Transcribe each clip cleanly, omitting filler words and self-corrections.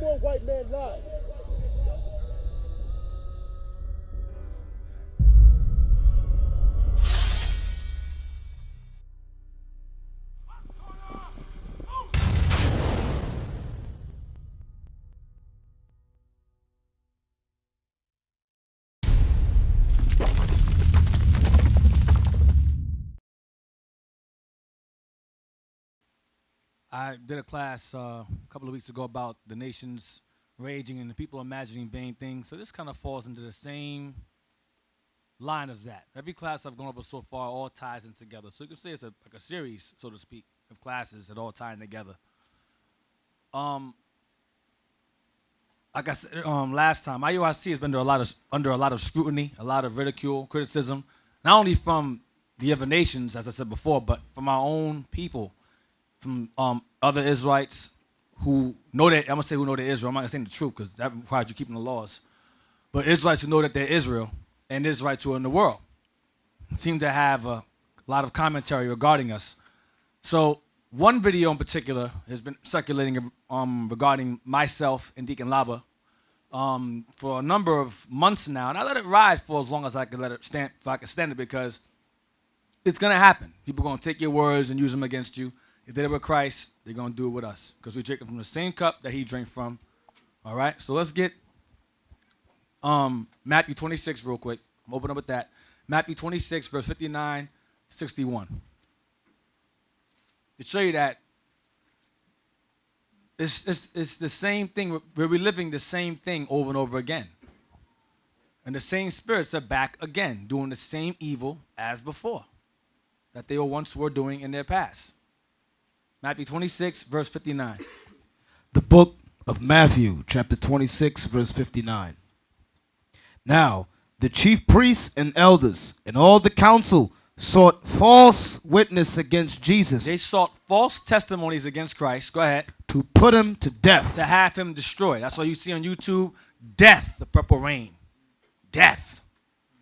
more white man lies. I did a class a couple of weeks ago about the nations raging and the people imagining vain things. So this kind of falls into the same line of that. Every class I've gone over so far all ties in together. So you can say it's like a series, so to speak, of classes that all tie in together. Like I said last time, IUIC has been under a lot of scrutiny, a lot of ridicule, criticism, not only from the other nations, as I said before, but from our own people. From other Israelites who know that, I'm going to say who know they're Israel. I'm not going to say the truth because that requires you keeping the laws. But Israelites who know that they're Israel and Israelites who are in the world seem to have a lot of commentary regarding us. So one video in particular has been circulating regarding myself and Deacon Laba for a number of months now. And I let it ride for as long as I could let it stand, if I could stand it, because it's going to happen. People are going to take your words and use them against you. If they did it with Christ, they're going to do it with us because we drink from the same cup that he drank from. All right? So let's get Matthew 26 real quick. I'm opening up with that. Matthew 26, verse 59, 61. To show you that it's the same thing. We're reliving the same thing over and over again. And the same spirits are back again, doing the same evil as before that they once were doing in their past. Matthew 26, verse 59. The book of Matthew, chapter 26, verse 59. Now, the chief priests and elders and all the council sought false witness against Jesus. They sought false testimonies against Christ. Go ahead. To put him to death. To have him destroyed. That's why you see on YouTube, death, the purple rain. Death.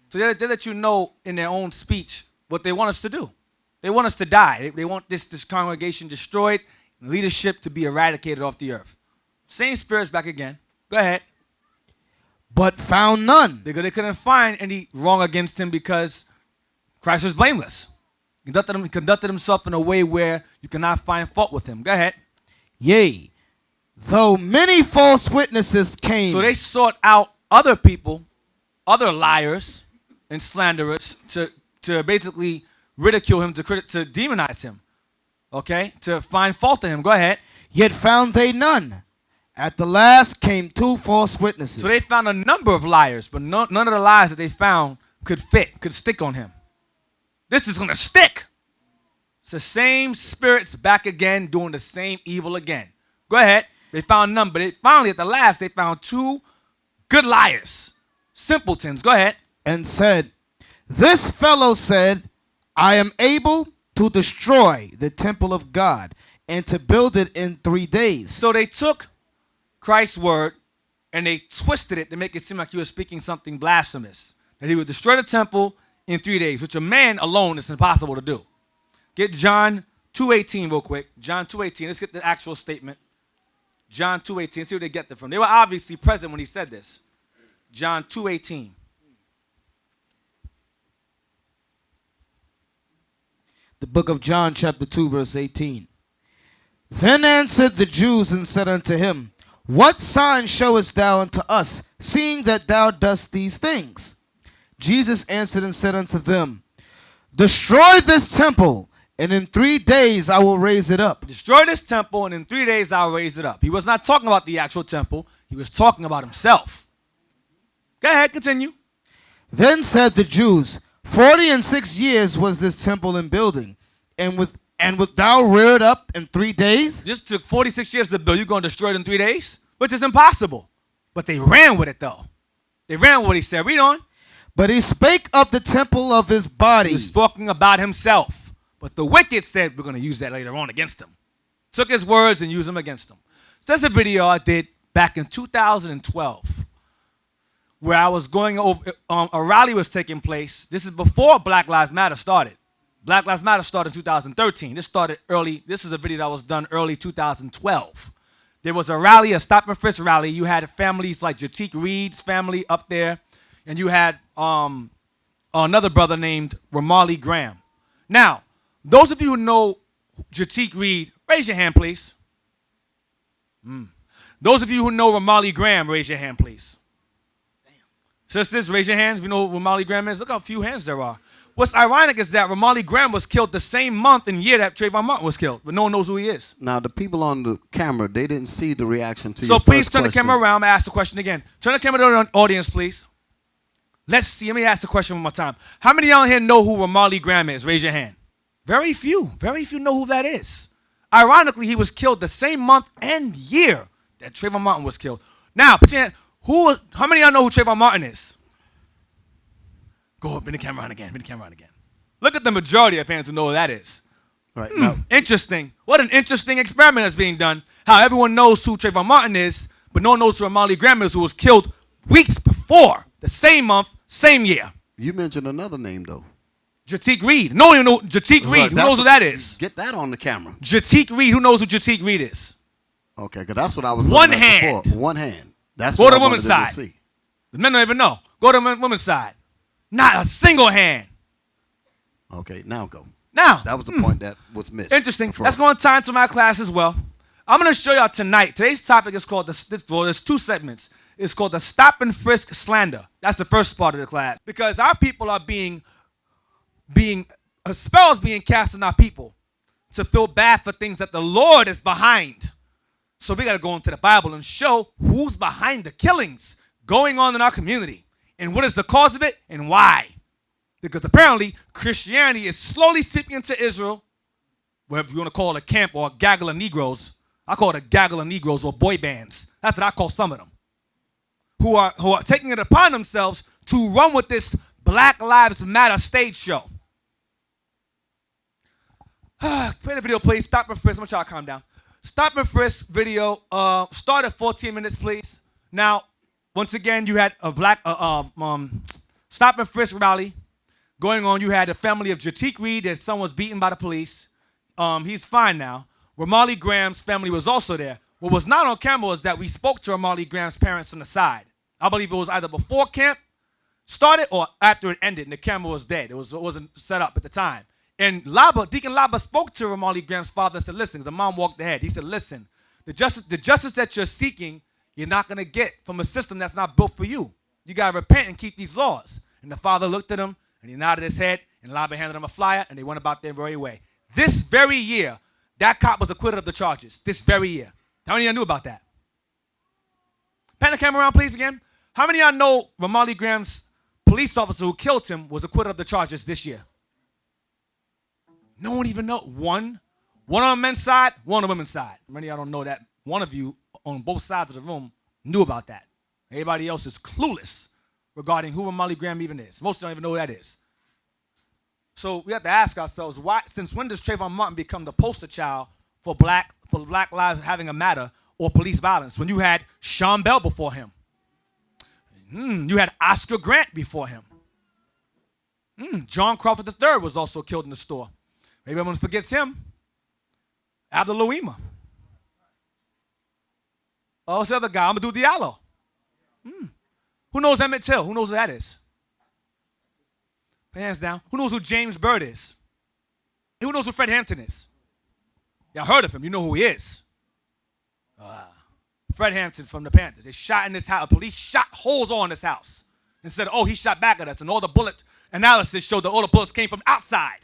So they let you know in their own speech what they want us to do. They want us to die. They want this congregation destroyed, and leadership to be eradicated off the earth. Same spirits back again. Go ahead. But found none. They couldn't find any wrong against him because Christ was blameless. He conducted himself in a way where you cannot find fault with him. Go ahead. Yea, though many false witnesses came. So they sought out other people, other liars and slanderers to basically ridicule him, to demonize him, okay, to find fault in him. Go ahead. Yet found they none. At the last came two false witnesses. So they found a number of liars, but none of the lies that they found could stick on him. This is going to stick. It's the same spirits back again, doing the same evil again. Go ahead. They found none, but finally at the last they found two good liars, simpletons. Go ahead. And said, this fellow said, I am able to destroy the temple of God and to build it in 3 days. So they took Christ's word and they twisted it to make it seem like he was speaking something blasphemous. That he would destroy the temple in 3 days, which a man alone is impossible to do. Get John 2:18 real quick. John 2:18. Let's get the actual statement. John 2:18. See where they get that from. They were obviously present when he said this. John 2:18. The book of John, chapter 2, verse 18. Then answered the Jews and said unto him, what sign showest thou unto us, seeing that thou dost these things? Jesus answered and said unto them, destroy this temple, and in 3 days I will raise it up. Destroy this temple, and in 3 days I'll raise it up. He was not talking about the actual temple. He was talking about himself. Go ahead, continue. Then said the Jews, 46 years was this temple in building, and wilt thou rear it up in 3 days? This took 46 years to build. You're going to destroy it in 3 days? Which is impossible. But they ran with it, though. They ran with what he said. Read on. But he spake of the temple of his body. He was talking about himself. But the wicked said, we're going to use that later on against him. Took his words and used them against him. So there's a video I did back in 2012 where I was going over, a rally was taking place. This is before Black Lives Matter started. Black Lives Matter started in 2013. This started early. This is a video that was done early 2012. There was a rally, a stop and frisk rally. You had families like Jatik Reed's family up there, and you had another brother named Ramali Graham. Now, those of you who know Jatik Reed, raise your hand, please. Those of you who know Ramali Graham, raise your hand, please. Sisters, raise your hands if you know who Ramali Graham is. Look how few hands there are. What's ironic is that Ramali Graham was killed the same month and year that Trayvon Martin was killed, but no one knows who he is. Now, the people on the camera, they didn't see the reaction to So your please first turn the question. camera around and ask the question again. Turn the camera to the audience, please. Let's see. Let me ask the question one more time. How many of y'all here know who Ramali Graham is? Raise your hand. Very few. Very few know who that is. Ironically, he was killed the same month and year that Trayvon Martin was killed. Now, put your hand. How many of y'all know who Trayvon Martin is? Go up, bring the camera on again. Bring the camera on again. Look at the majority of fans who know who that is. Right now, Interesting. What an interesting experiment that's being done. How everyone knows who Trayvon Martin is, but no one knows who Ramali Graham is, who was killed weeks before, the same month, same year. you mentioned another name, though. Jatik Reed. No one even knows Jatik Reed. Right, Who knows who that is? Get that on the camera. Jatik Reed. Who knows who Jatik Reed is? Okay, because that's what I was One looking at hand. before. One hand. That's Go what to I the wanted woman's them to side. see. The men don't even know. Go to the women's side. Not a single hand. Okay, now go. Now, That was the point that was missed. interesting. before. Let's go on time to my class as well. I'm going to show y'all tonight. Today's topic is called, there's two segments. It's called the Stop and Frisk Slander. That's the first part of the class. Because our people are being spells being cast on our people to feel bad for things that the Lord is behind. So we got to go into the Bible and show who's behind the killings going on in our community and what is the cause of it and why. Because apparently Christianity is slowly seeping into Israel, whatever you want to call it, a camp or a gaggle of Negroes. I call it a gaggle of Negroes or boy bands. That's what I call some of them. Who are taking it upon themselves to run with this Black Lives Matter stage show. Play the video, please. Stop and frisk. I'm going to try to calm down. Stop and frisk video. Start at 14 minutes, please. Now, once again, you had a stop and frisk rally going on. You had the family of Jatik Reed that son was beaten by the police. He's fine now. Ramali Graham's family was also there. What was not on camera was that we spoke to Ramali Graham's parents on the side. I believe it was either before camp started or after it ended and the camera was dead. It wasn't set up at the time. And Deacon Laba spoke to Ramali Graham's father and said, listen, the mom walked ahead. He said, listen, the justice that you're seeking, you're not going to get from a system that's not built for you. You got to repent and keep these laws. And the father looked at him and he nodded his head and Laba handed him a flyer and they went about their very way. This very year, that cop was acquitted of the charges. This very year. How many of y'all knew about that? Pan the camera around, please, again. How many of y'all know Ramali Graham's police officer who killed him was acquitted of the charges this year? No one even know. One on the men's side, one on the women's side. Many of y'all don't know that. One of you on both sides of the room knew about that. Everybody else is clueless regarding who Ramali Graham even is. Most don't even know who that is. So we have to ask ourselves, why? Since when does Trayvon Martin become the poster child for black lives having a matter or police violence? When you had Sean Bell before him. You had Oscar Grant before him. John Crawford III was also killed in the store. Maybe everyone forgets him. Abdul Louima. Oh, what's the other guy? Amadou Diallo. Who knows Emmett Till? Who knows who that is? Hands down. Who knows who James Byrd is? Who knows who Fred Hampton is? Y'all heard of him. You know who he is. Fred Hampton from the Panthers. They shot in this house. Police shot holes on this house and said, oh, he shot back at us. And all the bullet analysis showed that all the bullets came from outside.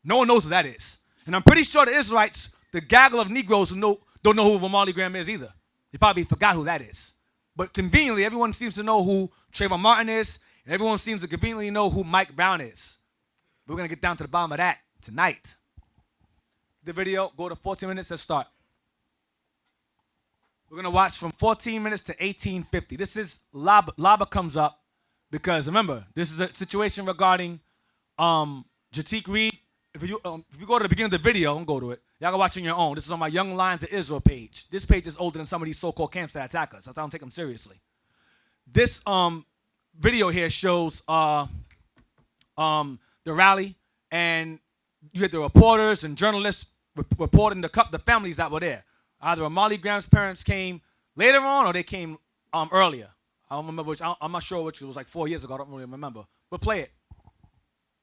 No one knows who that is. And I'm pretty sure the Israelites, the gaggle of Negroes who don't know who Ramali Graham is either. They probably forgot who that is. But conveniently, everyone seems to know who Trayvon Martin is, and everyone seems to conveniently know who Mike Brown is. We're going to get down to the bottom of that tonight. The video, go to 14 minutes and start. We're going to watch from 14 minutes to 18:50. This is Laba comes up because, remember, this is a situation regarding Jatik Reed. If you go to the beginning of the video, don't go to it. Y'all can watch on your own. This is on my Young Lions of Israel page. This page is older than some of these so-called camps that attack us. That's why I don't take them seriously. This video here shows the rally, and you had the reporters and journalists reporting the families that were there. Either Molly Graham's parents came later on or they came earlier. I don't remember which. I'm not sure which. It was like 4 years ago. I don't really remember. But play it.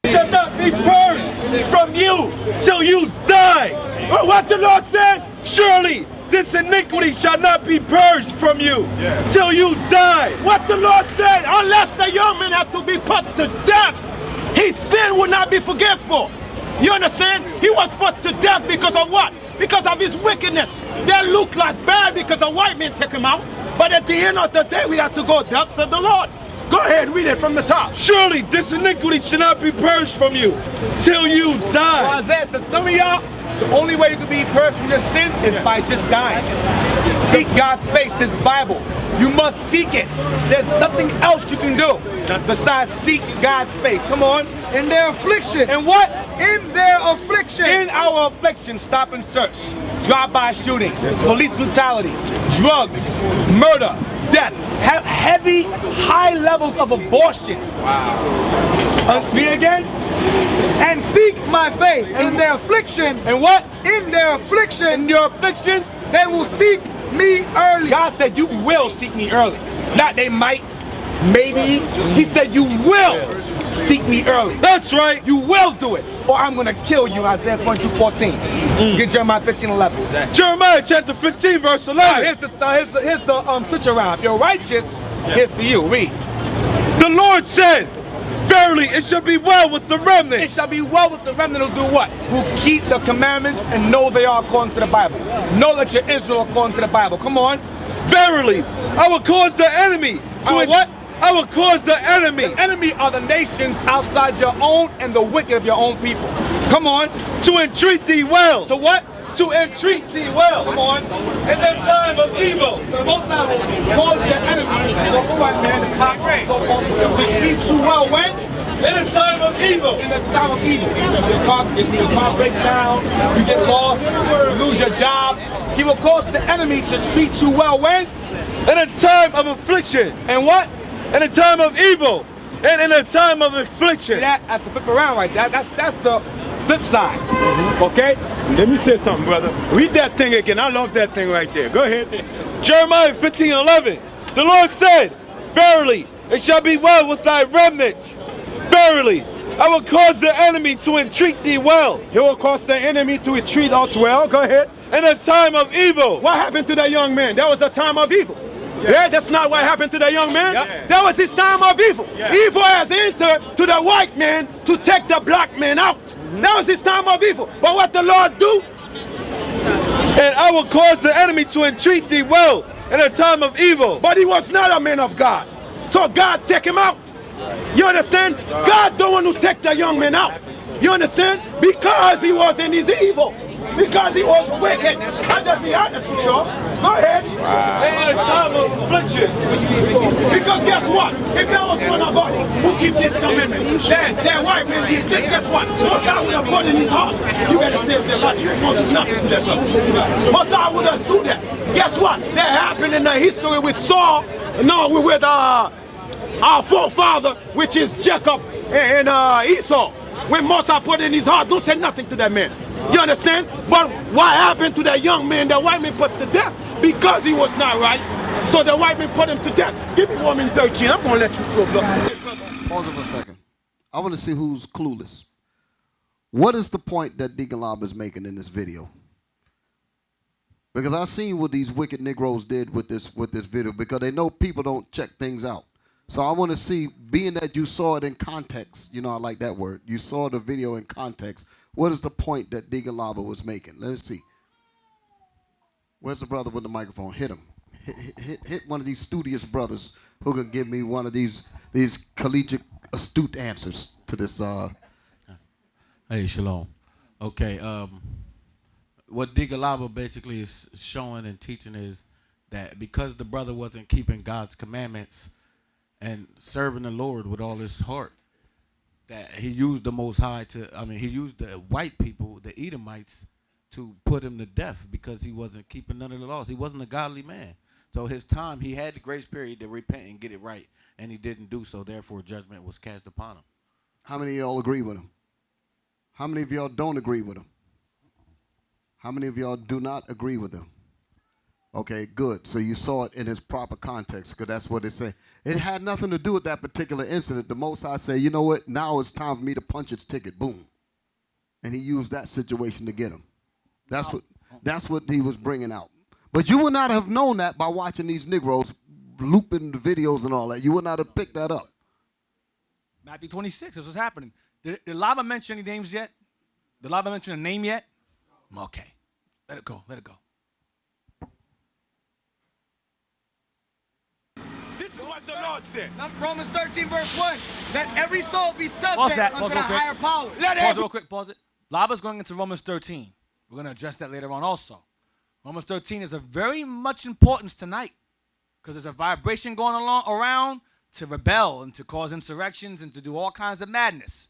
Shall not be purged from you till you die. But what the Lord said, surely this iniquity shall not be purged from you till you die. What the Lord said, unless the young man have to be put to death, his sin will not be forgivable. You understand? He was put to death because of what? Because of his wickedness. That looked like bad because a white man took him out. But at the end of the day, we have to go, thus said the Lord. Go ahead, read it from the top. Surely this iniquity should not be purged from you till you die. Well, Isaiah says, some of y'all, the only way you can be purged from your sin is by just dying. Seek God's face, this Bible. You must seek it. There's nothing else you can do besides seek God's face. Come on. In their affliction. And what? In their affliction. In our affliction, stop and search. Drive-by shootings, police brutality, drugs, murder, death, heavy, high levels of abortion. Wow. Read it again. And seek my face in their affliction. And what? In their affliction. In your affliction, they will seek me early. God said you will seek me early. Not they might, maybe. He said you will seek me early. That's right. You will do it, or I'm going to kill you. Isaiah 22:14. Get Jeremiah 15:11. Jeremiah chapter 15 verse 11. Here's the switch around. If you're righteous, here's for you. Read. The Lord said, verily it shall be well with the remnant. It shall be well with the remnant who do what? Who keep the commandments and know they are according to the Bible. Know that you're Israel according to the Bible. Come on. Verily, I will cause the enemy to what? I will cause the enemy. The enemy are the nations outside your own and the wicked of your own people. Come on. To entreat thee well. To what? To entreat thee well. Come on. In the time of evil. The Most High will cause your enemies, the white man, the cop, to treat you well when? In the time of evil. In the time of evil. Your car breaks down, you get lost, you lose your job. He will cause the enemy to treat you well when? In a time of affliction. And what? In a time of evil. And in a time of affliction. That's the flip around right there. That's the flip side. Okay? Let me say something, brother. Read that thing again. I love that thing right there. Go ahead. Jeremiah 15:11. The Lord said, verily, it shall be well with thy remnant. Verily, I will cause the enemy to entreat thee well. He will cause the enemy to entreat us well. Go ahead. In a time of evil. What happened to that young man? That was a time of evil. Yeah, that's not what happened to that young man. Yeah. That was his time of evil. Yeah. Evil has entered to the white man to take the black man out. That was his time of evil. But what the Lord do? And I will cause the enemy to entreat thee well in a time of evil. But he was not a man of God. So God take him out. You understand? God don't want to take the young man out. You understand? Because he was in his evil. Because he was wicked. I just be honest with y'all. Go ahead. And in a time of affliction. Because guess what? If there was one of us who keep this commandment, that white man did this, guess what? Most I would have put in his heart, you better save their life. You won't do nothing to that son. Most I would have do that. Guess what? That happened in the history with Saul. No, with our forefather, which is Jacob and Esau. When Moses put in his heart, don't say nothing to that man. You understand? But what happened to that young man, the white man put to death? Because he was not right. So the white man put him to death. Give me 1 minute 13. I'm going to let you flow. Pause it for a second. I want to see who's clueless. What is the point that Deacon Laba is making in this video? Because I seen what these wicked Negroes did with this video, because they know people don't check things out. So I want to see, being that you saw it in context, you know, I like that word. You saw the video in context. What is the point that Deacon Laba was making? Let me see. Where's the brother with the microphone? Hit him. Hit one of these studious brothers who can give me one of these collegiate, astute answers to this. Hey, shalom. Okay, what Deacon Laba basically is showing and teaching is that because the brother wasn't keeping God's commandments and serving the Lord with all his heart, that he used the Most High he used the white people, the Edomites, to put him to death because he wasn't keeping none of the laws. He wasn't a godly man. So his time, he had the grace period to repent and get it right, and he didn't do so. Therefore, judgment was cast upon him. How many of y'all agree with him? How many of y'all don't agree with him? How many of y'all do not agree with him? Okay, good. So you saw it in its proper context, because that's what it said. It had nothing to do with that particular incident. The Most High said, you know what? Now it's time for me to punch its ticket. Boom. And he used that situation to get him. That's what he was bringing out. But you would not have known that by watching these Negroes looping the videos and all that. You would not have picked that up. Matthew 26, this was happening. Did Laba mention any names yet? Did Laba mention a name yet? Okay. Let it go. Let it go. This is what the Lord said. Romans 13, verse 1. Let every soul be subject Pause that. unto Pause the real quick. higher power. Pause real quick. Pause it. Laba's going into Romans 13. We're going to address that later on also. Romans 13 is of very much importance tonight because there's a vibration going around to rebel and to cause insurrections and to do all kinds of madness.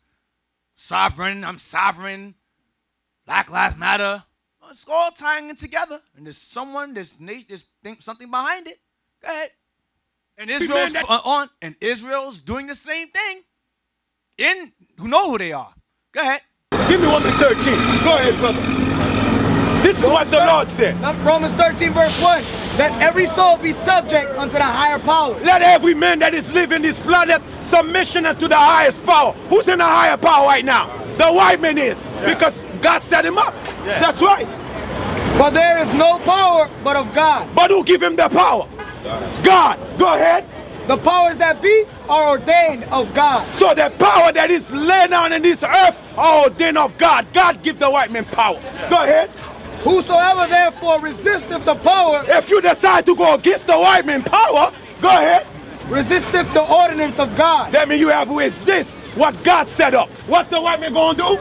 Sovereign, I'm sovereign. Black Lives Matter. It's all tying in together. And there's something behind it. Go ahead. And Israel's doing the same thing. Who know who they are. Go ahead. Give me 1 to 13. Go ahead, brother. This is what the Lord said. Romans 13, verse 1. Let every soul be subject unto the higher power. Let every man that is living this planet submission unto the highest power. Who's in the higher power right now? The white man is. Yeah. Because God set him up. Yeah. That's right. For there is no power but of God. But who give him the power? God. Go ahead. The powers that be are ordained of God. So the power that is laid down in this earth are ordained of God. God give the white man power. Go ahead. Whosoever therefore resisteth the power, if you decide to go against the white man power, go ahead. Resisteth the ordinance of God. That means you have to resist what God set up. What the white man gonna do?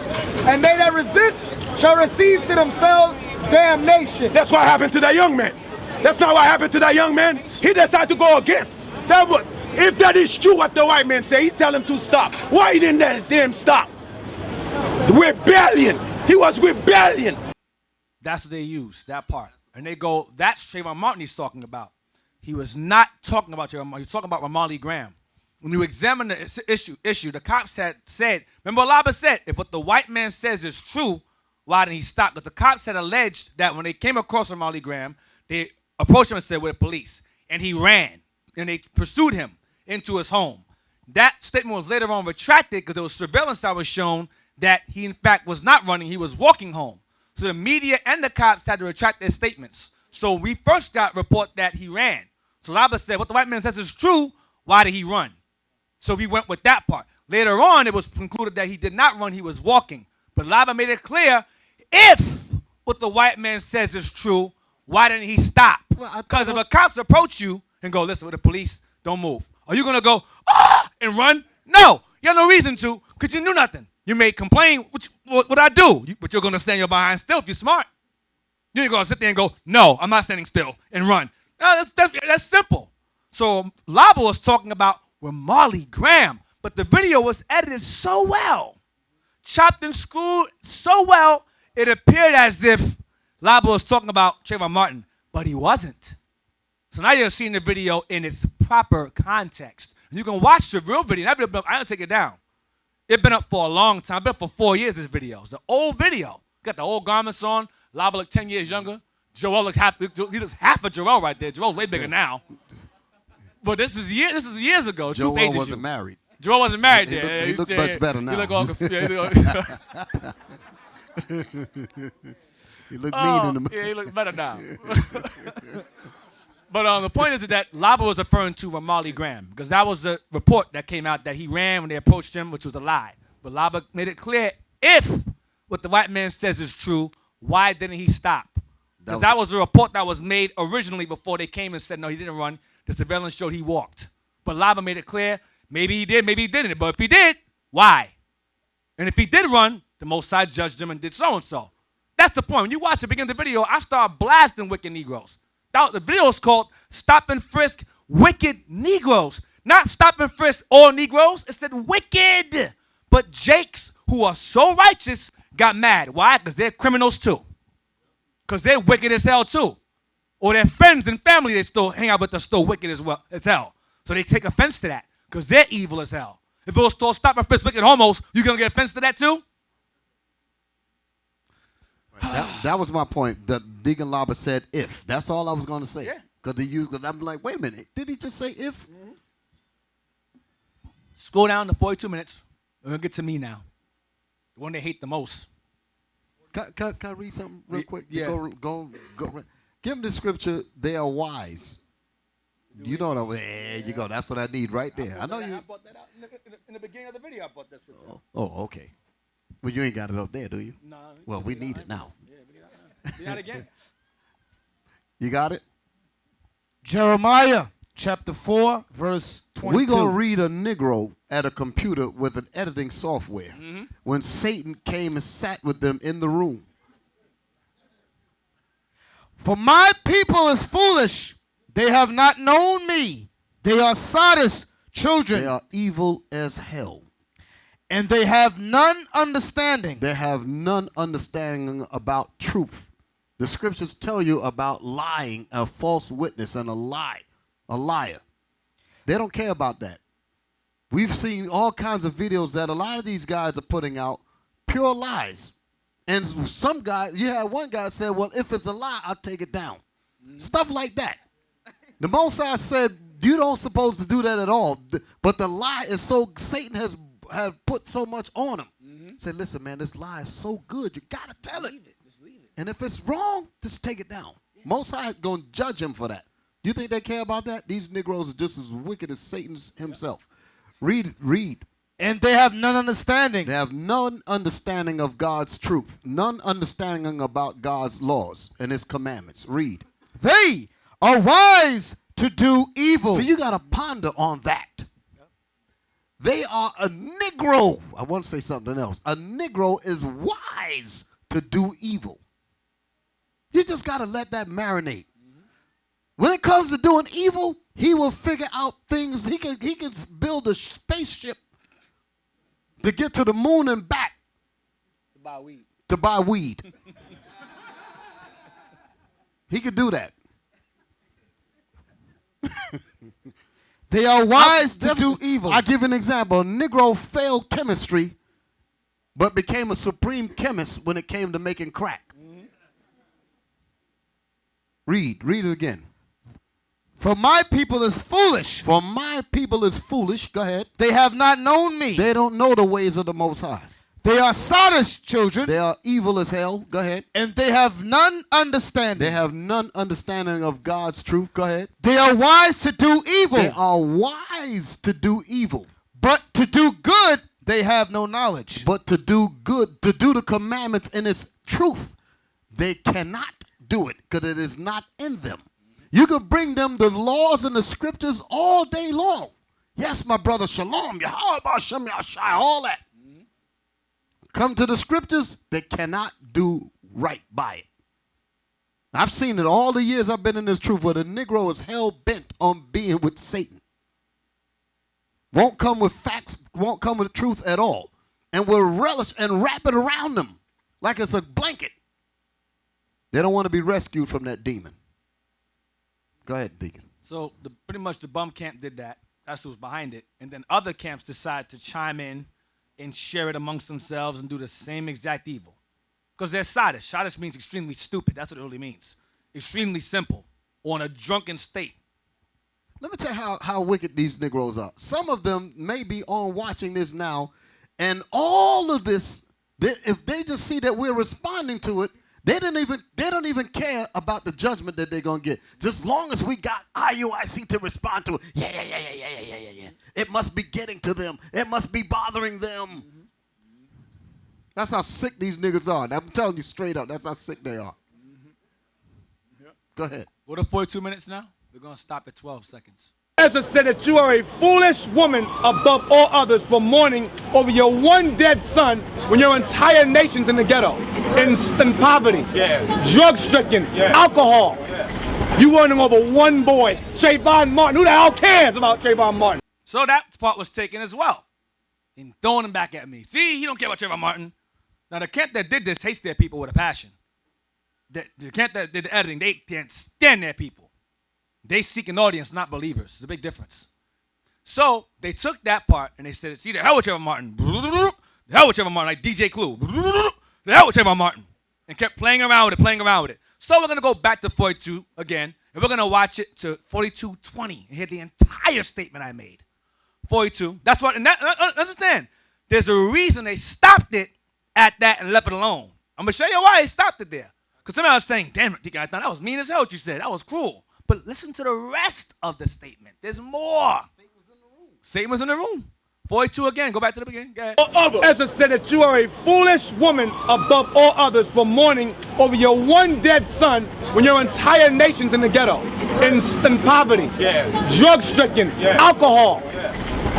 And they that resist shall receive to themselves damnation. That's what happened to that young man. That's not what happened to that young man. He decided to go against. If that is true what the white man say, he tell him to stop. Why he didn't let him stop? Rebellion. He was rebellion. That's what they use, that part. And they go, that's Trayvon Martin he's talking about. He was not talking about Trayvon Martin. He was talking about Ramarley Graham. When you examine the issue, the cops had said, remember Laba said, if what the white man says is true, why didn't he stop? But the cops had alleged that when they came across Ramarley Graham, they approached him and said, we're the police. And he ran. And they pursued him into his home. That statement was later on retracted because there was surveillance that was shown that he, in fact, was not running. He was walking home. So the media and the cops had to retract their statements. So we first got report that he ran. So Laba said, what the white man says is true. Why did he run? So we went with that part. Later on, it was concluded that he did not run. He was walking. But Laba made it clear, if what the white man says is true, why didn't he stop? Because if the cops approach you and go, listen, with the police, don't move. Are you going to go, and run? No, you have no reason to because you knew nothing. You may complain, what I do, but you're going to stand your behind still if you're smart. You ain't going to sit there and go, no, I'm not standing still and run. No, that's simple. So Laba was talking about Ramarley Graham, but the video was edited so well, chopped and screwed so well, it appeared as if Laba was talking about Trayvon Martin, but he wasn't. So now you're seeing the video in its proper context. You can watch the real video. That video, I don't take it down. It's been up for a long time. It's been up for 4 years, this video. It's an old video. Got the old garments on. Laba looked 10 years younger. Joel looks half of Joel right there. Joel's way bigger now. But this is years ago. Joel wasn't married. Joel wasn't married He yet. looked much better now. He looked all confused. He looked mean in the Yeah, he looks better now. But the point is that Laba was referring to Ramarley Graham because that was the report that came out that he ran when they approached him, which was a lie. But Laba made it clear if what the white man says is true, why didn't he stop? Because that was a report that was made originally before they came and said, no, he didn't run. The surveillance showed he walked. But Laba made it clear, maybe he did, maybe he didn't. But if he did, why? And if he did run, the Most High judged him and did so-and-so. That's the point. When you watch the beginning of the video, I start blasting wicked Negroes. The video is called Stop and Frisk Wicked Negroes. Not Stop and Frisk all Negroes. It said wicked. But Jakes, who are so righteous, got mad. Why? Because they're criminals too. Because they're wicked as hell too. Or their friends and family they still hang out with are still wicked as hell. So they take offense to that because they're evil as hell. If it was called Stop and Frisk Wicked Homos, you going to get offense to that too? That was my point. Deacon Laba said if. That's all I was going to say. Yeah. Because I'm like, wait a minute. Did he just say if? Scroll down to 42 minutes. We're going to get to me now. The one they hate the most. Can I read something real quick? Yeah. Go. Give them the scripture, they are wise. You know what there you go. That's what I need right there. I know you. I brought that out in the beginning of the video. I brought that scripture. Oh, okay. Well, you ain't got it up there, do you? No. Well, we need it now. Yeah, we got it again. You got it? Jeremiah chapter 4, verse 22. We're going to read a Negro at a computer with an editing software when Satan came and sat with them in the room. For my people is foolish. They have not known me. They are Sodom's children. They are evil as hell. And they have none understanding. They have none understanding about truth. The scriptures tell you about lying, a false witness, and a liar. They don't care about that. We've seen all kinds of videos that a lot of these guys are putting out, pure lies. And some guy, you had one guy said, well, if it's a lie, I'll take it down. Stuff like that. The Most High said, you don't supposed to do that at all. But the lie is so, Satan has put so much on him. Said, listen, man, this lie is so good, you got to tell it. And if it's wrong, just take it down. Most High going to judge him for that. You think they care about that? These Negroes are just as wicked as Satan himself. Read. And they have none understanding. They have none understanding of God's truth. None understanding about God's laws and his commandments. Read. They are wise to do evil. So you got to ponder on that. They are a Negro. I want to say something else. A Negro is wise to do evil. You just got to let that marinate. When it comes to doing evil, he will figure out things. He can build a spaceship to get to the moon and back. To buy weed. He could do that. They are wise to do evil. I give an example. A Negro failed chemistry, but became a supreme chemist when it came to making crack. Read it again. For my people is foolish. For my people is foolish. Go ahead. They have not known me. They don't know the ways of the Most High. They are Sodom's children. They are evil as hell. Go ahead. And they have none understanding. They have none understanding of God's truth. Go ahead. They are wise to do evil. They are wise to do evil. But to do good, they have no knowledge. But to do good, to do the commandments in its truth, they cannot do it because it is not in them. You could bring them the laws and the scriptures all day long. Yes, my brother, shalom, Yahweh, Shem, Yahshai, all that. Come to the scriptures, they cannot do right by it. I've seen it all the years I've been in this truth where the Negro is hell-bent on being with Satan. Won't come with facts, won't come with truth at all. And will relish and wrap it around them like it's a blanket. They don't want to be rescued from that demon. Go ahead, Deacon. So pretty much the bum camp did that. That's who's behind it. And then other camps decide to chime in and share it amongst themselves and do the same exact evil. Because they're sadish. Sadish means extremely stupid. That's what it really means. Extremely simple. Or in a drunken state. Let me tell you how wicked these Negroes are. Some of them may be on watching this now, and all of this, if they just see that we're responding to it, they don't even care about the judgment that they're going to get. Just long as we got IUIC to respond to it. Yeah. It must be getting to them. It must be bothering them. That's how sick these niggas are. I'm telling you straight up, that's how sick they are. Go ahead. Go to 42 minutes now. We're going to stop at 12 seconds. Ezra said that you are a foolish woman above all others for mourning over your one dead son when your entire nation's in the ghetto, in poverty, drug-stricken, alcohol. You mourning over one boy, Trayvon Martin. Who the hell cares about Trayvon Martin? So that part was taken as well. And throwing him back at me. See, he don't care about Trayvon Martin. Now, the camp that did this hates their people with a passion. The camp that did the editing, they can't stand their people. They seek an audience, not believers. It's a big difference. So they took that part and they said, see, the hell with Trayvon Martin. The hell with Trayvon Martin, like DJ Clue. The hell with Trayvon Martin. And kept playing around with it. So we're going to go back to 42 again, and we're going to watch it to 42:20 and hear the entire statement I made. 42. That's what, and understand, there's a reason they stopped it at that and left it alone. I'm going to show you why they stopped it there. Because somebody was saying, damn it, Deacon, I thought that was mean as hell what you said. That was cruel. But listen to the rest of the statement. There's more. Satan was in the room. 42 again. Go back to the beginning. Go ahead. Ezra said that you are a foolish woman above all others for mourning over your one dead son when your entire nation's in the ghetto, in poverty, drug-stricken, alcohol.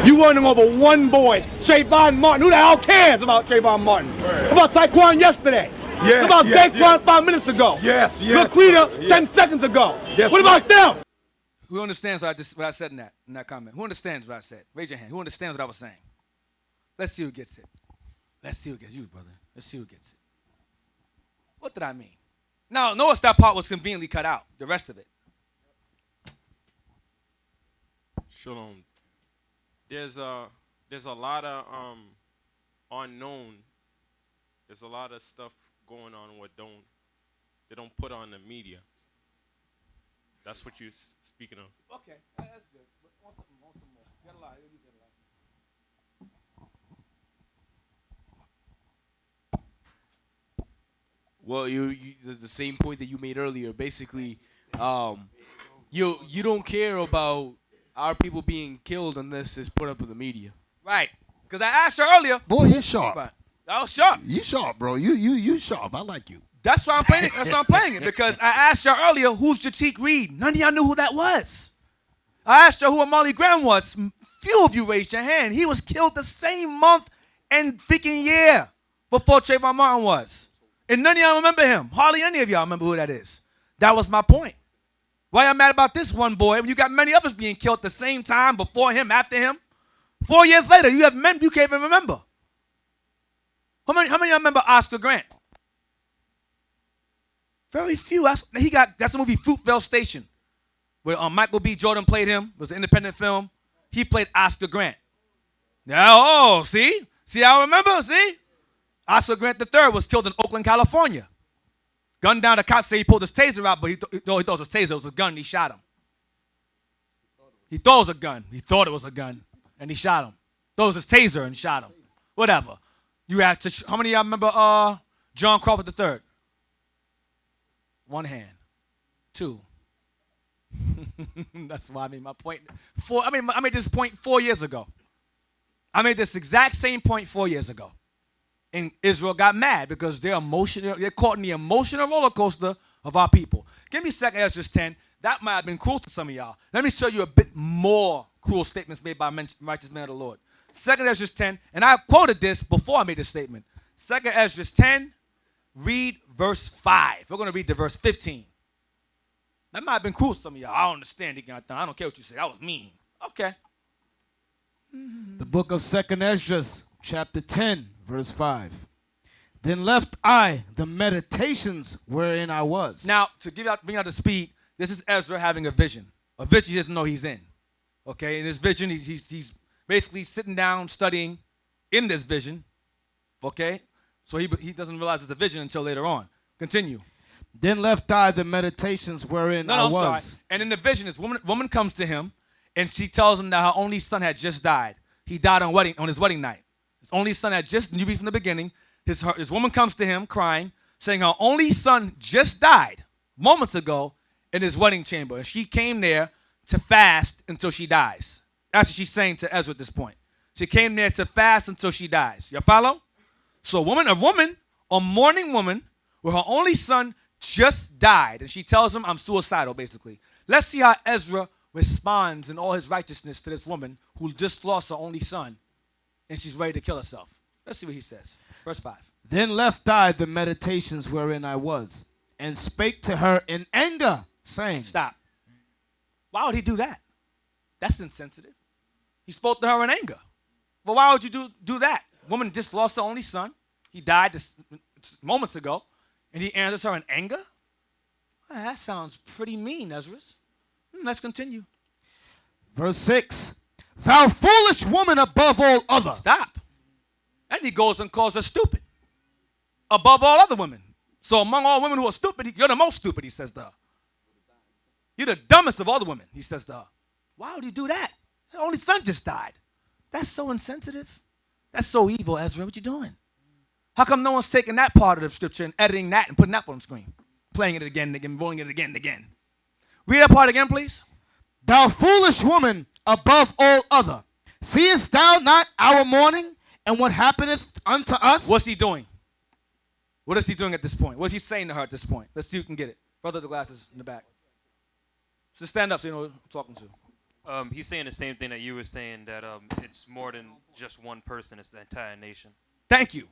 You mourning over one boy, Trayvon Martin. Who the hell cares about Trayvon Martin? About Taekwon yesterday? What about Daquan 5 minutes ago? Laquita 10 seconds ago? What about them? Who understands what I said in that comment? Who understands what I said? Raise your hand. Who understands what I was saying? Let's see who gets it. Let's see who gets you, brother. Let's see who gets it. What did I mean? Now, notice that part was conveniently cut out. The rest of it. Shalom. There's a lot of unknown. There's a lot of stuff going on they don't put on the media. That's what you're speaking of. Okay, that's good. Want some more. Get a lot. Well, you the same point that you made earlier. Basically, you don't care about our people being killed unless it's put up in the media. Right. Because I asked you earlier. Boy, you sharp. I was sharp. You sharp, bro. You sharp. I like you. That's why I'm playing it. That's why I'm playing it. Because I asked y'all earlier, who's Jatik Reed? None of y'all knew who that was. I asked y'all who Amali Graham was. Few of you raised your hand. He was killed the same month and freaking year before Trayvon Martin was. And none of y'all remember him. Hardly any of y'all remember who that is. That was my point. Why y'all mad about this one boy when you got many others being killed at the same time, before him, after him? 4 years later, you have men you can't even remember. How many of y'all remember Oscar Grant? Very few. That's the movie Fruitvale Station, where Michael B. Jordan played him. It was an independent film. He played Oscar Grant. See how I remember? See? Oscar Grant III was killed in Oakland, California. Gunned down. The cops say he pulled his taser out, but he thought it was a taser. It was a gun, and he shot him. He thought it was a gun. He thought it was a gun, and he shot him. Thought it was his taser, and shot him. Whatever. You have to. How many of y'all remember John Crawford III? One hand. Two. That's why I made my point. I made this point 4 years ago. I made this exact same point 4 years ago. And Israel got mad because they're caught in the emotional roller coaster of our people. Give me 2 Ezra 10. That might have been cruel to some of y'all. Let me show you a bit more cruel statements made by righteous men of the Lord. 2 Ezra 10, and I quoted this before I made this statement. 2 Ezra 10, read verse 5. We're going to read to verse 15. That might have been cruel to some of y'all. I don't understand. I don't care what you say. That was mean. Okay. The book of 2 Ezra, chapter 10, verse 5. Then left I the meditations wherein I was. Now, to bring out the speed, this is Ezra having a vision. A vision he doesn't know he's in. Okay, in this vision, he's basically sitting down studying in this vision. Okay, so he doesn't realize it's a vision until later on. Continue. Then left I the meditations wherein I was. Sorry. And in the vision, this woman comes to him, and she tells him that her only son had just died. He died on his wedding night. His only son had just, you read from the beginning, his woman comes to him crying, saying her only son just died moments ago in his wedding chamber. And she came there to fast until she dies. That's what she's saying to Ezra at this point. She came there to fast until she dies. You follow? So a mourning woman, where her only son just died, and she tells him, I'm suicidal, basically. Let's see how Ezra responds in all his righteousness to this woman who just lost her only son, and she's ready to kill herself. Let's see what he says. Verse 5. Then left I the meditations wherein I was, and spake to her in anger, saying. Stop. Why would he do that? That's insensitive. He spoke to her in anger. But why would you do that? Woman just lost her only son. He died moments ago, and he answers her in anger? Well, that sounds pretty mean, Ezra. Let's continue. Verse 6. Thou foolish woman above all other. Stop. And he goes and calls her stupid. Above all other women. So among all women who are stupid, you're the most stupid, he says to her. You're the dumbest of all the women, he says to her. Why would you do that? Her only son just died. That's so insensitive. That's so evil, Ezra. What you doing? How come no one's taking that part of the scripture and editing that and putting that on the screen? Playing it again and again, rolling it again and again. Read that part again, please. Thou foolish woman above all other, seest thou not our mourning and what happeneth unto us? What's he doing? What is he doing at this point? What's he saying to her at this point? Let's see who can get it. Brother with the glasses in the back. So stand up so you know who I'm talking to. He's saying the same thing that you were saying, that it's more than just one person, it's the entire nation. Thank you.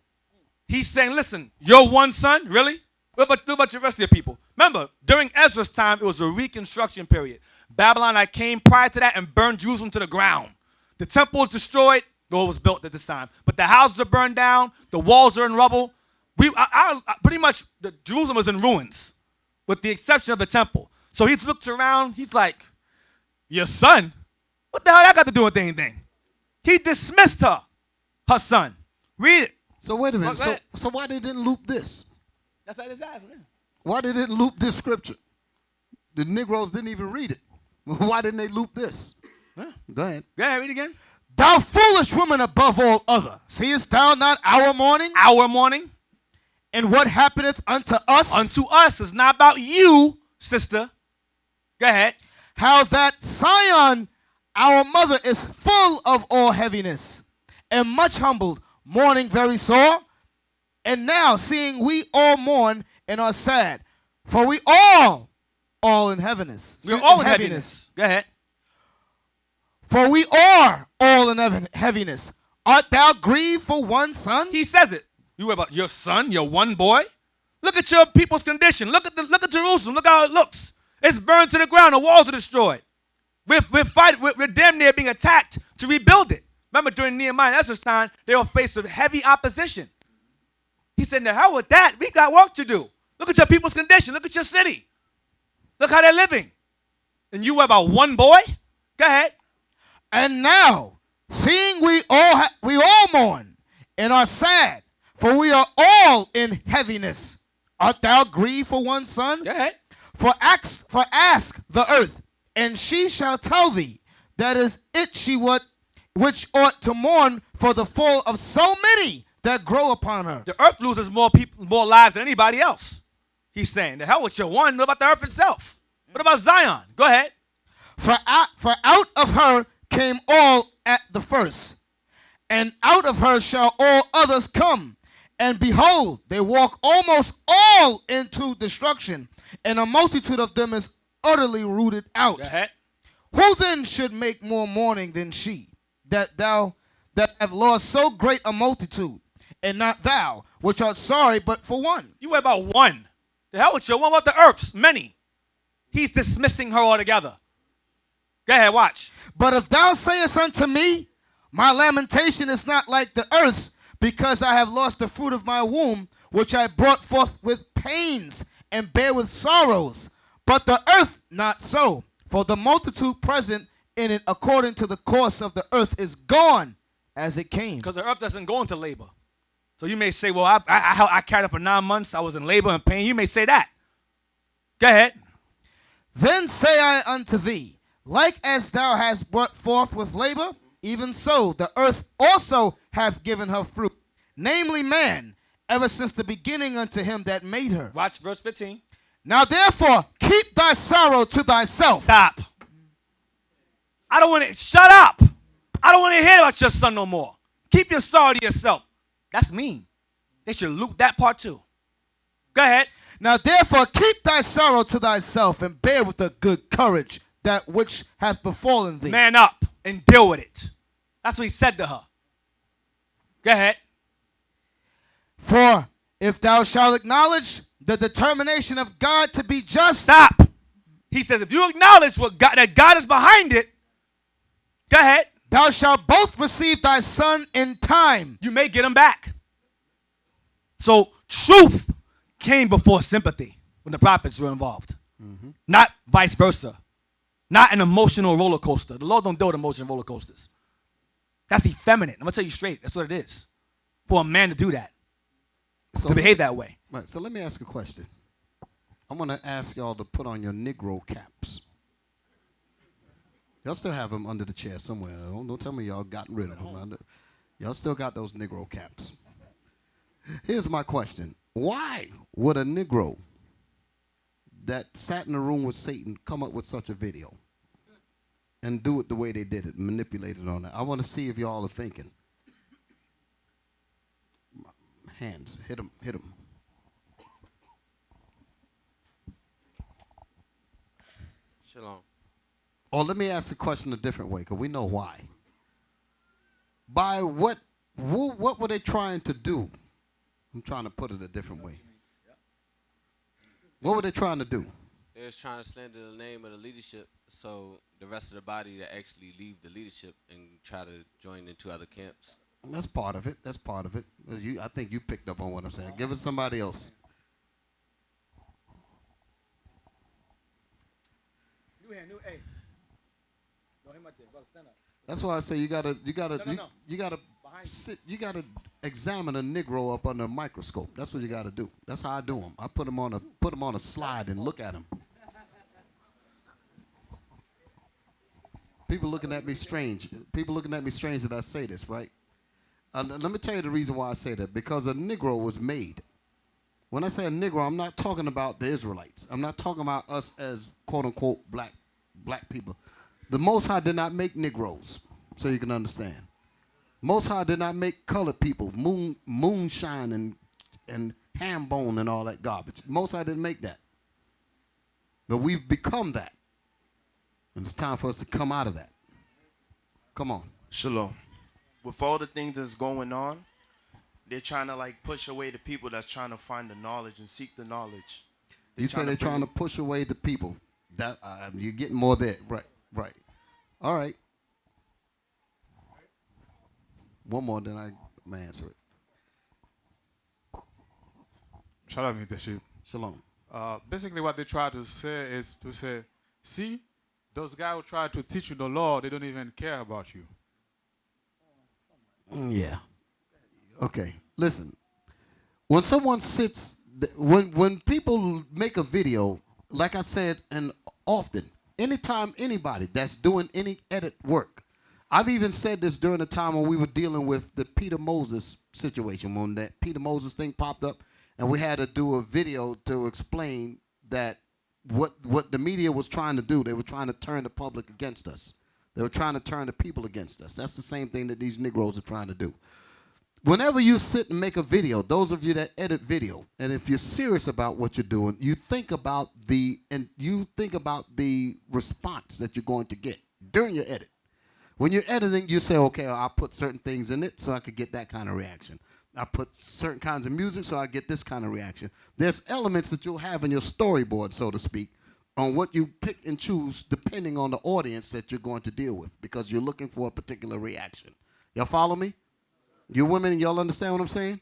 He's saying, listen, your one son, really? What about the rest of your people? Remember, during Ezra's time, it was a reconstruction period. Babylon came prior to that and burned Jerusalem to the ground. The temple was destroyed, though it was built at this time. But the houses are burned down. The walls are in rubble. Pretty much, Jerusalem was in ruins, with the exception of the temple. So he looked around. He's like, your son? What the hell that got to do with anything? He dismissed her son. Read it. So wait a minute. So why they didn't loop this? That's how this happened. Why they didn't loop this scripture? The Negroes didn't even read it. Why didn't they loop this? Huh? Go ahead. Go ahead, read it again. Thou foolish woman above all other, seest thou not our mourning? Our mourning. And what happeneth unto us? Unto us. It's not about you, sister. Go ahead. How that Sion, our mother, is full of all heaviness, and much humbled, mourning very sore. And now, seeing we all mourn and are sad, for we all in heaviness. We're all in heaviness. Go ahead. For we are all in heaviness. Art thou grieved for one son? He says it. You worry about your son, your one boy? Look at your people's condition. Look at Jerusalem. Look how it looks. It's burned to the ground. The walls are destroyed. We're damn near being attacked to rebuild it. Remember, during Nehemiah and Ezra's time, they were faced with heavy opposition. He said, the hell with that. We got work to do. Look at your people's condition. Look at your city. Look how they're living. And you worry about one boy? Go ahead. And now, seeing we all mourn and are sad, for we are all in heaviness. Art thou grieved for one son? Go ahead. For ask the earth, and she shall tell thee, that is it which ought to mourn for the fall of so many that grow upon her. The earth loses more lives than anybody else. He's saying, the hell with your one. What about the earth itself? What about Zion? Go ahead. For out of her came all at the first, and out of her shall all others come. And behold, they walk almost all into destruction, and a multitude of them is utterly rooted out. Go ahead. Who then should make more mourning than she, that have lost so great a multitude, and not thou, which art sorry but for one? You worry about one. The hell with you. What about the earths? Many. He's dismissing her altogether. Go ahead, watch. But if thou sayest unto me, my lamentation is not like the earth's, because I have lost the fruit of my womb, which I brought forth with pains and bear with sorrows. But the earth not so, for the multitude present in it according to the course of the earth is gone as it came. Because the earth doesn't go into labor. So you may say, well, I carried it for 9 months. I was in labor and pain. You may say that. Go ahead. Then say I unto thee, like as thou hast brought forth with labor, even so the earth also hath given her fruit, namely man, ever since the beginning unto him that made her. Watch verse 15. Now therefore keep thy sorrow to thyself. Stop. I don't want to, shut up. I don't want to hear about your son no more. Keep your sorrow to yourself. That's mean. They should loop that part too. Go ahead. Now therefore keep thy sorrow to thyself, and bear with a good courage that which hath befallen thee. Man up and deal with it. That's what he said to her. Go ahead. For if thou shalt acknowledge the determination of God to be just. Stop. He says, if you acknowledge that God is behind it, go ahead. Thou shalt both receive thy son in time. You may get him back. So truth came before sympathy when the prophets were involved. Not vice versa. Not an emotional roller coaster. The Lord don't deal with emotional roller coasters. That's effeminate. I'm going to tell you straight. That's what it is. For a man to do that. to behave that way. Right. So let me ask a question. I'm going to ask y'all to put on your Negro caps. Y'all still have them under the chair somewhere. Don't tell me y'all gotten rid of them. Y'all still got those Negro caps. Here's my question. Why would a Negro that sat in a room with Satan come up with such a video and do it the way they did it, manipulate it on that? I want to see if y'all are thinking. Hands, hit them, hit them. Shalom. Or let me ask the question a different way, because we know why. By what were they trying to do? I'm trying to put it a different way. What were they trying to do? They was trying to slander the name of the leadership, so the rest of the body to actually leave the leadership and try to join into other camps. That's part of it. That's part of it. I think you picked up on what I'm saying. Give it to somebody else. Hey. Don't hit my chair, brother. Stand up. That's why I say you gotta sit. You gotta examine a Negro up under a microscope. That's what you gotta do. That's how I do them. I put them on a slide and look at them. People looking at me strange. People looking at me strange that I say this, right? Let me tell you the reason why I say that. Because a Negro was made. When I say a Negro, I'm not talking about the Israelites. I'm not talking about us as quote unquote black people. The Most High did not make Negroes, so you can understand. Most High did not make colored people, moonshine and ham bone and all that garbage. Most High didn't make that. But we've become that. And it's time for us to come out of that. Come on. Shalom. With all the things that's going on, they're trying to like push away the people that's trying to find the knowledge and seek the knowledge. You said they're trying to push away the people. That you're getting more there. Right. All right. One more, then I'm going to answer it. Shalom, leadership. Shalom. Basically, what they try to say is to say, see, those guys who try to teach you the law, they don't even care about you. Yeah. Okay. Listen. When someone sits, when people make a video, like I said, and often, anytime anybody that's doing any edit work, I've even said this during the time when we were dealing with the Peter Moses situation, when that Peter Moses thing popped up, and we had to do a video to explain that what the media was trying to do, they were trying to turn the public against us. They were trying to turn the people against us. That's the same thing that these Negroes are trying to do. Whenever you sit and make a video, those of you that edit video, and if you're serious about what you're doing, you think about the response that you're going to get during your edit. When you're editing, you say, okay, I'll put certain things in it so I could get that kind of reaction. I put certain kinds of music so I get this kind of reaction. There's elements that you'll have in your storyboard, so to speak, on what you pick and choose depending on the audience that you're going to deal with, because you're looking for a particular reaction. Y'all follow me? You women, y'all understand what I'm saying?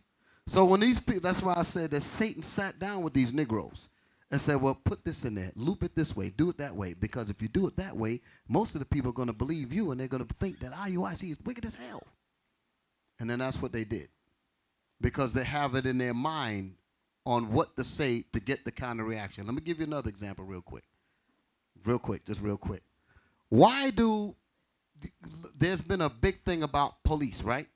So when these people, that's why I said that Satan sat down with these Negroes and said, well, put this in there, loop it this way, do it that way, because if you do it that way, most of the people are going to believe you and they're going to think that IUIC is wicked as hell. And then that's what they did, because they have it in their mind on what to say to get the kind of reaction. Let me give you another example real quick. Just real quick. There's been a big thing about police, right?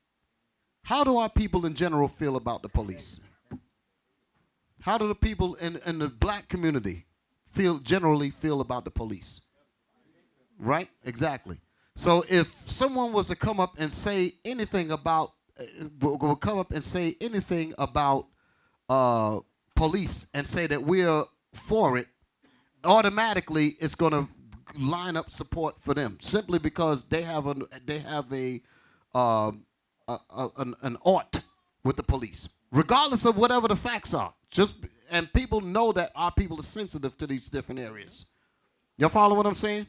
How do our people in general feel about the police? How do the people in the black community generally feel about the police? Right? Exactly. So if someone was to come up and say anything about police and say that we're for it, automatically it's going to line up support for them, simply because they have an ought with the police, regardless of whatever the facts are. And people know that our people are sensitive to these different areas. Y'all follow what I'm saying?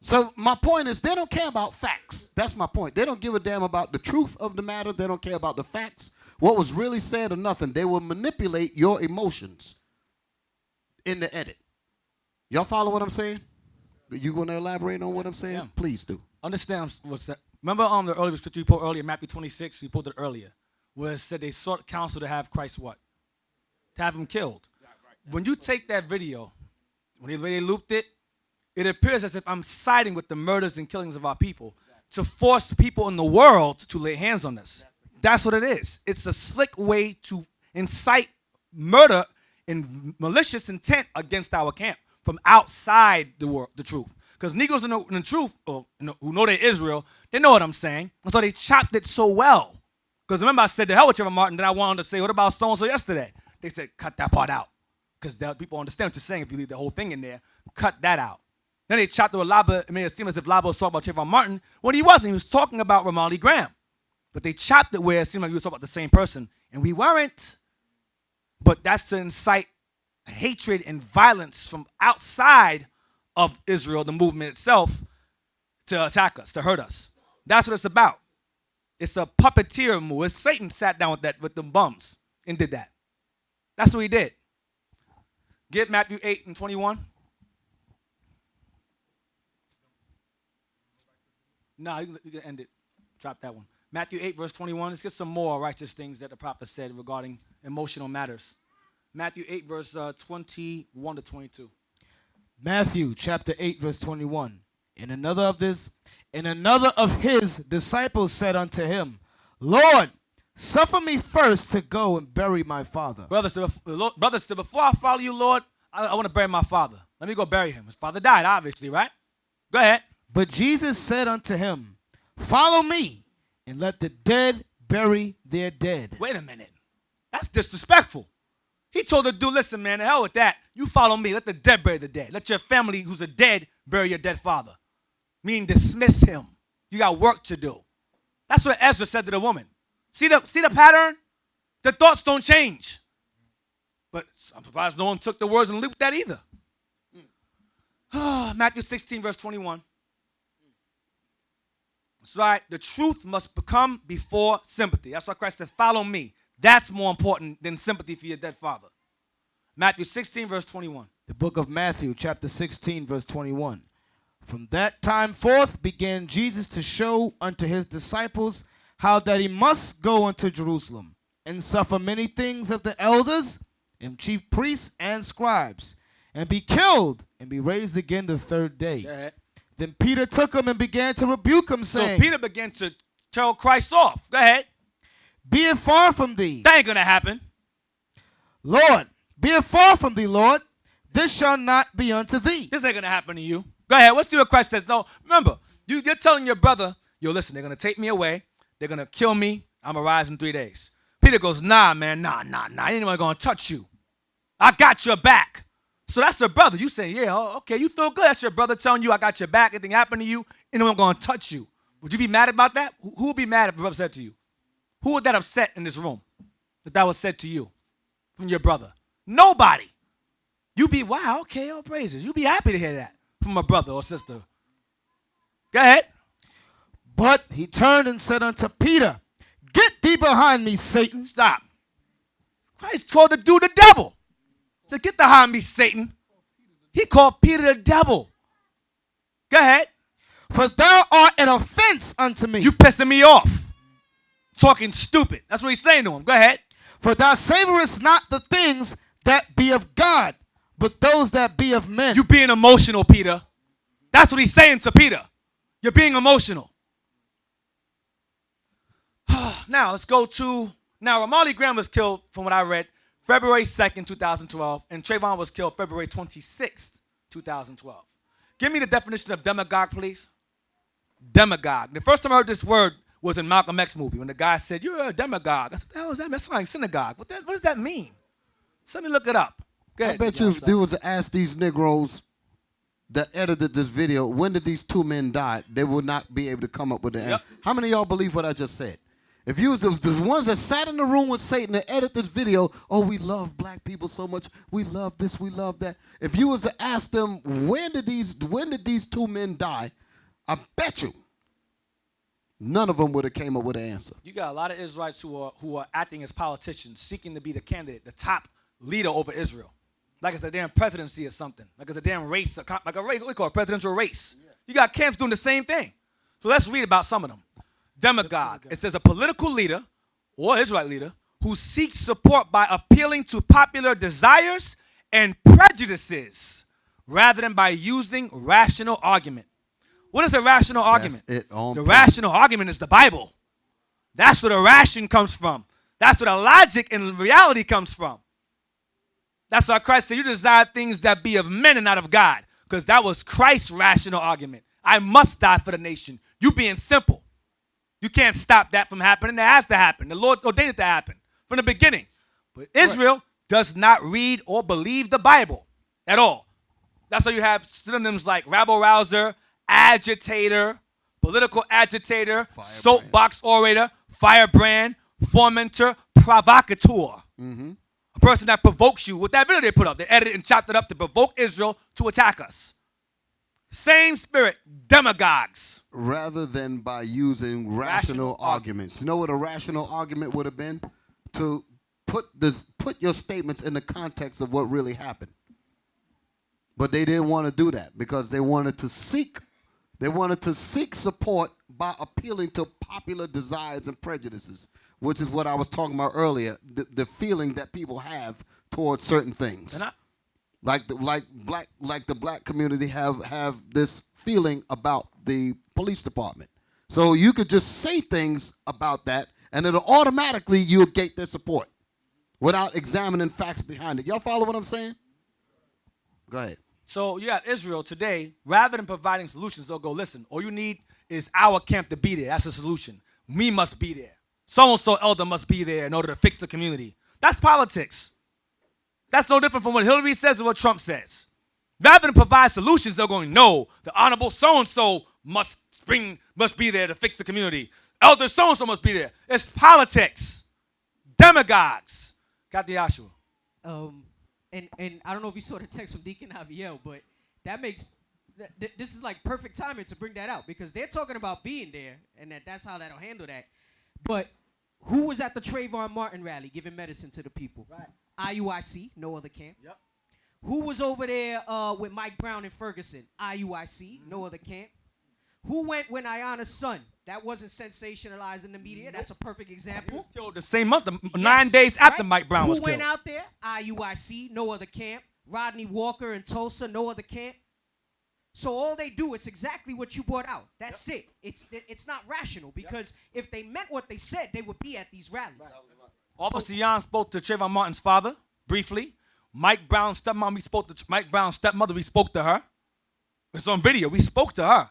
So my point is, they don't care about facts. That's my point. They don't give a damn about the truth of the matter. They don't care about the facts, what was really said or nothing. They will manipulate your emotions in the edit. Y'all follow what I'm saying? You going to elaborate on what I'm saying? Yeah. Please do. Understand what's that? Remember the scripture we put earlier, Matthew 26, we put it earlier, where it said they sought counsel to have Christ what? to have him killed. When you take that video, when they looped it, it appears as if I'm siding with the murders and killings of our people to force people in the world to lay hands on us. That's what it is. It's a slick way to incite murder and malicious intent against our camp from outside the truth. Because Negroes in the truth, or who know they're Israel, they know what I'm saying. And so they chopped it so well. Because remember I said, the hell with Trayvon Martin, then I wanted to say, what about so-and-so yesterday? They said, cut that part out. Because people understand what you're saying if you leave the whole thing in there. Cut that out. Then they chopped it with Laba. It made it seem as if Laba was talking about Trayvon Martin when he wasn't. He was talking about Ramarley Graham. But they chopped it where it seemed like we were talking about the same person. And we weren't. But that's to incite hatred and violence from outside of Israel, the movement itself, to attack us, to hurt us. That's what it's about. It's a puppeteer move. It's Satan sat down with them bums and did that. That's what he did. Get Matthew 8:21. No, you can end it. Drop that one. Matthew 8, verse 21. Let's get some more righteous things that the prophet said regarding emotional matters. Matthew 8, verse 21 to 22. Matthew chapter 8, verse 21. And another of his disciples said unto him, Lord, suffer me first to go and bury my father. Brother said, before I follow you, Lord, I want to bury my father. Let me go bury him. His father died, obviously, right? Go ahead. But Jesus said unto him, follow me, and let the dead bury their dead. Wait a minute. That's disrespectful. He told the dude, listen, man, the hell with that. You follow me. Let the dead bury the dead. Let your family who's a dead bury your dead father. Meaning dismiss him. You got work to do. That's what Ezra said to the woman. See the pattern? The thoughts don't change. But I'm surprised no one took the words and looped that either. Matthew 16, verse 21. That's right. The truth must become before sympathy. That's why Christ said, follow me. That's more important than sympathy for your dead father. Matthew 16, verse 21. The book of Matthew, chapter 16, verse 21. From that time forth began Jesus to show unto his disciples how that he must go unto Jerusalem and suffer many things of the elders and chief priests and scribes, and be killed and be raised again the third day. Then Peter took him and began to rebuke him, saying, So Peter began to tell Christ off. Go ahead. Be it far from thee. That ain't going to happen. Lord, be it far from thee, Lord. This shall not be unto thee. This ain't going to happen to you. Go ahead. Let's see what Christ says. No, remember, you're telling your brother, yo, listen, they're going to take me away. They're going to kill me. I'm going to rise in 3 days. Peter goes, nah, man, nah. Ain't anyone going to touch you. I got your back. So that's your brother. You say, yeah, okay, you feel good. That's your brother telling you I got your back. Anything happened to you, anyone going to touch you. Would you be mad about that? Who would be mad if your brother said to you? Who would that upset in this room that was said to you from your brother? Nobody. You be, wow, okay, all praises. You be happy to hear that from a brother or sister. Go ahead. But he turned and said unto Peter, get thee behind me, Satan. Stop. Christ called the dude the devil. He said, get behind me, Satan. He called Peter the devil. Go ahead. For thou art an offense unto me. You pissing me off. Talking stupid. That's what he's saying to him. Go ahead. For thou savorest not the things that be of God, but those that be of men. You being emotional, Peter. That's what he's saying to Peter. You're being emotional. Now, let's go to... Now, Ramarley Graham was killed, from what I read, February 2nd, 2012, and Trayvon was killed February 26th, 2012. Give me the definition of demagogue, please. Demagogue. The first time I heard this word was in Malcolm X movie when the guy said, you're a demagogue. I said, what the hell is that? That's like synagogue. What does that mean? So let me look it up. Go ahead, I bet you if they were to ask these Negroes that edited this video, when did these two men die, they would not be able to come up with the answer. How many of y'all believe what I just said? If you was the ones that sat in the room with Satan and edit this video, oh, we love black people so much, we love this, we love that. If you was to ask them, when did these two men die, I bet you none of them would have came up with an answer. You got a lot of Israelites who are acting as politicians, seeking to be the candidate, the top leader over Israel. Like it's a damn presidency or something. Like it's a damn race, like a race, what we call a presidential race. You got camps doing the same thing. So let's read about some of them. Demagogue. It says a political leader or Israelite leader who seek support by appealing to popular desires and prejudices rather than by using rational argument. What is a rational argument? That's it on The point. rational argument is the Bible. That's where the ration comes from. That's where the logic and reality comes from. That's why Christ said, you desire things that be of men and not of God. Because that was Christ's rational argument. I must die for the nation. You being simple. You can't stop that from happening. That has to happen. The Lord ordained it to happen from the beginning. But Israel does not read or believe the Bible at all. That's why you have synonyms like rabble-rouser, agitator, political agitator, soapbox orator, firebrand, fomenter, provocateur. A person that provokes you. With that video they put up, they edited and chopped it up to provoke Israel to attack us. Same spirit, demagogues. Rather than by using rational arguments. You know what a rational argument would have been? To put your statements in the context of what really happened. But they didn't want to do that because they wanted to seek support by appealing to popular desires and prejudices, which is what I was talking about earlier, the feeling that people have towards certain things. Like the black community have this feeling about the police department. So you could just say things about that and it'll automatically you'll get their support without examining facts behind it. Y'all follow what I'm saying? Go ahead. So you got Israel today, rather than providing solutions, they'll go, listen, all you need is our camp to be there. That's the solution. We must be there. So-and-so elder must be there in order to fix the community. That's politics. That's no different from what Hillary says and what Trump says. Rather than provide solutions, they're going, no, the honorable so-and-so must be there to fix the community. Elder so-and-so must be there. It's politics. Demagogues. Got the Yahshua. And I don't know if you saw the text from Deacon Laba, but that makes this is like perfect timing to bring that out because they're talking about being there and that's how that'll handle that. But who was at the Trayvon Martin rally giving medicine to the people? Right. IUIC, no other camp. Yep. Who was over there with Mike Brown and Ferguson? IUIC, no other camp. Who went when Ayana's son? That wasn't sensationalized in the media. That's a perfect example. Killed the same month, 9 days after Mike Brown was killed. Who went out there? IUIC, no other camp. Rodney Walker in Tulsa, no other camp. So all they do is exactly what you brought out. That's it. It's not rational because if they meant what they said, they would be at these rallies. Officer Yan spoke to Trayvon Martin's father briefly. Mike Brown's stepmom, we spoke to Mike Brown's stepmother. We spoke to her. It's on video. We spoke to her.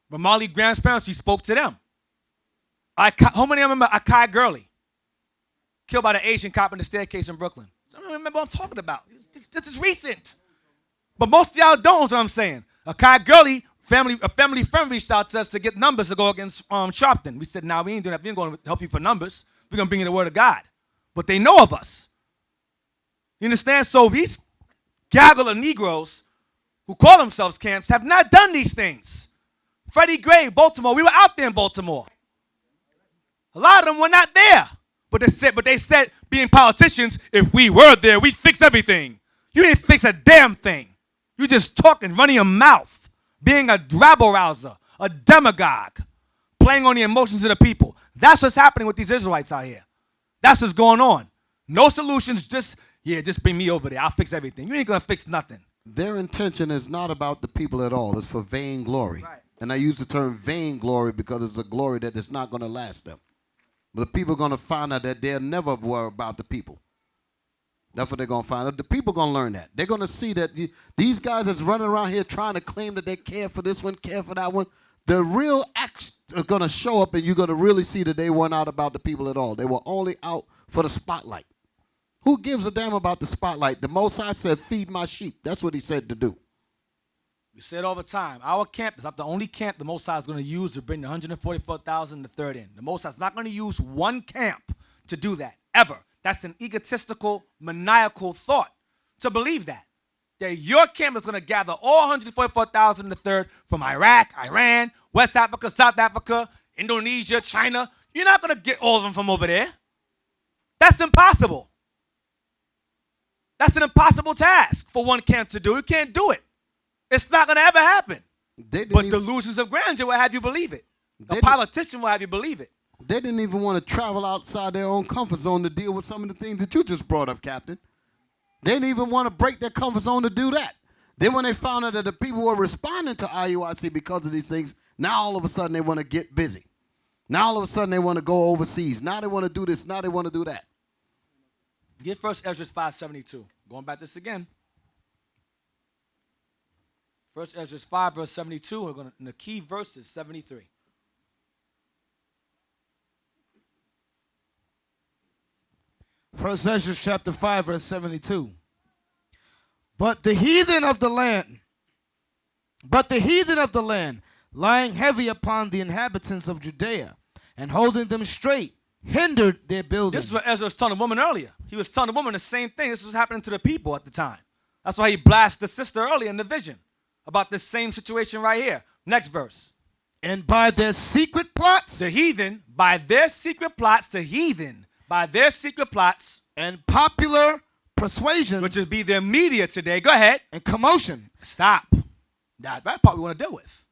But Molly Graham's parents, we spoke to them. How many of them remember Akai Gurley? Killed by the Asian cop in the staircase in Brooklyn. I don't remember what I'm talking about. This is recent. But most of y'all don't, is what I'm saying. Akai Gurley, a family friend reached out to us to get numbers to go against Sharpton. We said, nah, we ain't doing that. We ain't going to help you for numbers. We're going to bring you the word of God. But they know of us. You understand? So these gaggle of Negroes who call themselves camps have not done these things. Freddie Gray, Baltimore. We were out there in Baltimore. A lot of them were not there. But they said, being politicians, if we were there, we'd fix everything. You didn't fix a damn thing. You just talking, running your mouth, being a rabble-rouser, a demagogue, playing on the emotions of the people. That's what's happening with these Israelites out here. That's what's going on. No solutions, just bring me over there. I'll fix everything. You ain't going to fix nothing. Their intention is not about the people at all. It's for vainglory. Right. And I use the term vainglory because it's a glory that is not going to last them. But the people are going to find out that they never were about the people. That's what they're going to find out. The people are going to learn that. They're going to see that these guys that's running around here trying to claim that they care for this one, care for that one, the real acts are going to show up and you're going to really see that they weren't out about the people at all. They were only out for the spotlight. Who gives a damn about the spotlight? The Most High said, feed my sheep. That's what he said to do. We said all the time, our camp is not the only camp the Most High is going to use to bring the 144,000 the third in. The Most High is not going to use one camp to do that, ever. That's an egotistical, maniacal thought to believe that. That your camp is going to gather all 144,000 in the third from Iraq, Iran, West Africa, South Africa, Indonesia, China. You're not going to get all of them from over there. That's impossible. That's an impossible task for one camp to do. You can't do it. It's not going to ever happen. But delusions of grandeur will have you believe it. A politician will have you believe it. they didn't even want to travel outside their own comfort zone to deal with some of the things that you just brought up, Captain. They didn't even want to break their comfort zone to do that. Then when they found out that the people were responding to IUIC because of these things, now all of a sudden they want to get busy. Now all of a sudden they want to go overseas. Now they want to do this. Now they want to do that. Get 1 Ezra 5:72. Going back this again. 1 Ezra 5, verse 72. And the key verse is 73. First Ezra chapter 5, verse 72. But the heathen of the land, lying heavy upon the inhabitants of Judea, and holding them straight, hindered their building. This is what Ezra was telling the woman earlier. He was telling the woman the same thing. This was happening to the people at the time. That's why he blasted the sister earlier in the vision about this same situation right here. Next verse. And by their secret plots, the heathen, by their secret plots, the heathen, by their secret plots, and popular persuasions, which would be their media today. Go ahead. And commotion. Stop. That part we want to deal with.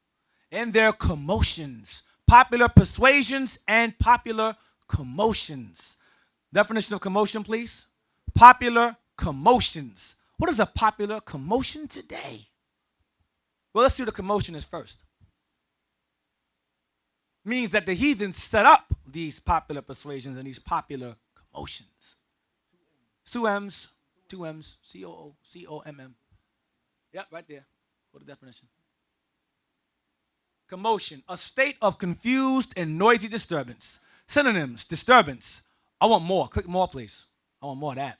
And their commotions, popular persuasions and popular commotions. Definition of commotion, please. Popular commotions. What is a popular commotion today? Well, let's see what a commotion is first. Means that the heathens set up these popular persuasions and these popular commotions. 2 M's, C-O-O-C-O-M-M. Yep, right there. Go to definition. Commotion, a state of confused and noisy disturbance. Synonyms, disturbance. I want more. Click more, please. I want more of that.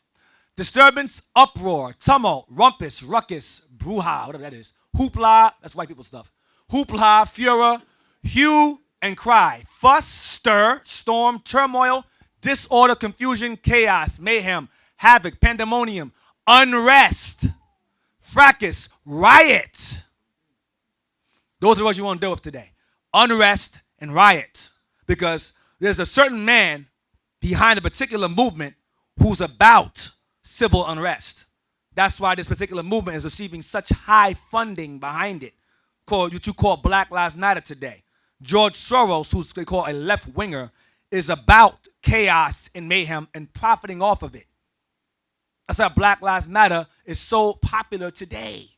Disturbance, uproar, tumult, rumpus, ruckus, brouhaha, whatever that is. Hoopla, that's white people stuff. Hoopla, furor, hue, and cry. Fuss, stir, storm, turmoil, disorder, confusion, chaos, mayhem, havoc, pandemonium, unrest, fracas, riot. Those are what you want to deal with today. Unrest and riot. Because there's a certain man behind a particular movement who's about civil unrest. That's why this particular movement is receiving such high funding behind it. You call Black Lives Matter today. George Soros, who's they call a left-winger, is about chaos and mayhem and profiting off of it. That's why Black Lives Matter is so popular today.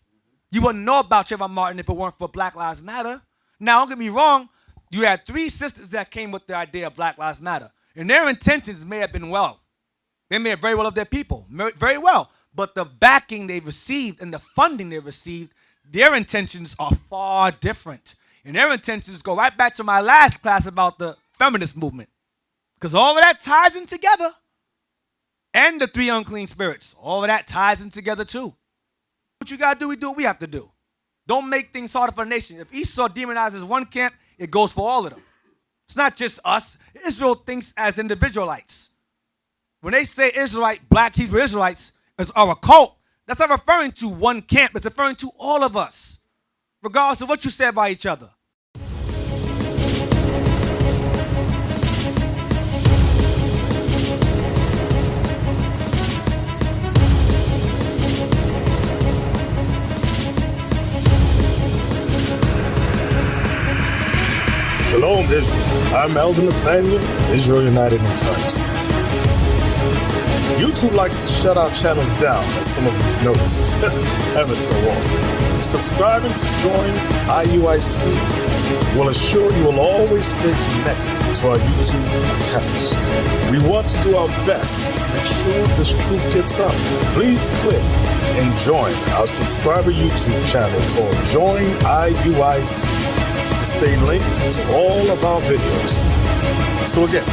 You wouldn't know about Trayvon Martin if it weren't for Black Lives Matter. Now, don't get me wrong. You had 3 sisters that came with the idea of Black Lives Matter. And their intentions may have been well. They may have very well loved their people. Very well. But the backing they received and the funding they received, their intentions are far different. And their intentions go right back to my last class about the feminist movement. Because all of that ties in together. And the 3 unclean spirits. All of that ties in together too. What you got to do, we do what we have to do. Don't make things harder for the nation. If Esau demonizes one camp, it goes for all of them. It's not just us. Israel thinks as individualites. When they say Israelite, black Hebrew Israelites are a cult, that's not referring to one camp. It's referring to all of us, regardless of what you say about each other. Shalom, Israel. I'm Elder Nathaniel of Israel United in Christ. YouTube likes to shut our channels down, as some of you have noticed, ever so often. Subscribing to join IUIC will assure you will always stay connected to our YouTube accounts. We want to do our best to make sure this truth gets out. Please click and join our subscriber YouTube channel called Join IUIC to stay linked to all of our videos. So again,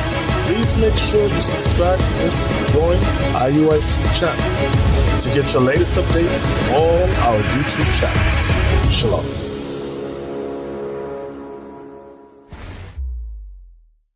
please make sure you subscribe to this Join IUIC channel to get your latest updates from all our YouTube channels. Shalom.